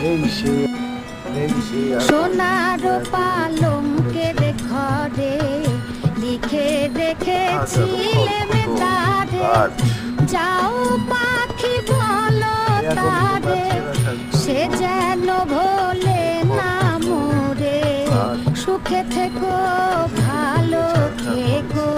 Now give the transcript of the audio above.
এই সে সোনার পালঙ্কের ঘরে লিখে রেখেছিলে তারে, যাও পাখি বলো তারে, সে যেন ভোলে না মোরে। সুখে থেকো, ভালো থেকো।